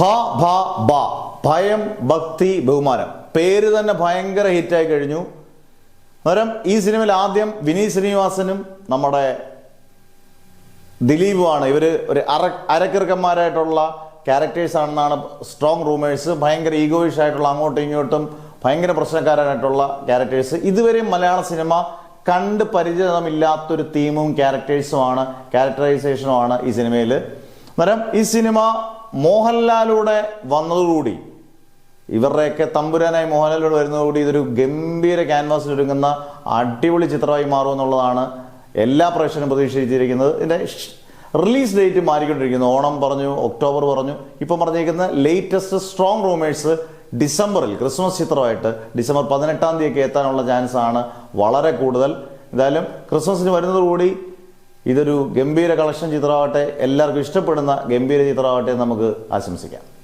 ഭ ഭ ബ ഭയം ഭക്തി ബഹുമാനം പേര് തന്നെ ഭയങ്കര ഹിറ്റായി കഴിഞ്ഞു. അന്നേരം ഈ സിനിമയിൽ ആദ്യം വിനീത് ശ്രീനിവാസനും നമ്മുടെ ദിലീപുമാണ്. ഇവർ ഒരു അരക്കിറുക്കന്മാരായിട്ടുള്ള ക്യാരക്ടേഴ്സ് ആണെന്നാണ് സ്ട്രോങ് റൂമേഴ്സ്. ഭയങ്കര ഈഗോയിഷ് ആയിട്ടുള്ള അങ്ങോട്ടും ഇങ്ങോട്ടും ഭയങ്കര പ്രശ്നക്കാരായിട്ടുള്ള ക്യാരക്ടേഴ്സ്. ഇതുവരെയും മലയാള സിനിമ കണ്ട് പരിചിതമില്ലാത്തൊരു തീമും ക്യാരക്ടറൈസേഷനുമാണ് ഈ സിനിമയിൽ. അന്നേരം ഈ സിനിമ മോഹൻലാലൂടെ വന്നതോടുകൂടി, ഇവരുടെയൊക്കെ തമ്പുരാനായി മോഹൻലാലൂടെ വരുന്നതോടുകൂടി ഇതൊരു ഗംഭീര ക്യാൻവാസിൽ ഒരുങ്ങുന്ന അടിപൊളി ചിത്രമായി മാറും എന്നുള്ളതാണ് എല്ലാ പ്രേക്ഷകരും പ്രതീക്ഷിച്ചിരിക്കുന്നത്. ഇതിൻ്റെ റിലീസ് ഡേറ്റ് മാറിക്കൊണ്ടിരിക്കുന്നു. ഓണം പറഞ്ഞു, ഒക്ടോബർ പറഞ്ഞു, ഇപ്പം പറഞ്ഞിരിക്കുന്ന ലേറ്റസ്റ്റ് സ്ട്രോങ് റൂമേഴ്സ് ഡിസംബറിൽ ക്രിസ്മസ് ചിത്രമായിട്ട് ഡിസംബർ 18-ാം തീയതിയൊക്കെ എത്താനുള്ള ചാൻസ് ആണ് വളരെ കൂടുതൽ. എന്തായാലും ക്രിസ്മസിന് വരുന്നതോടുകൂടി ഇതൊരു ഗംഭീര കളക്ഷൻ ചിത്രമാവട്ടെ, എല്ലാവർക്കും ഇഷ്ടപ്പെടുന്ന ഗംഭീര ചിത്രമാവട്ടെ എന്ന് നമുക്ക് ആശംസിക്കാം.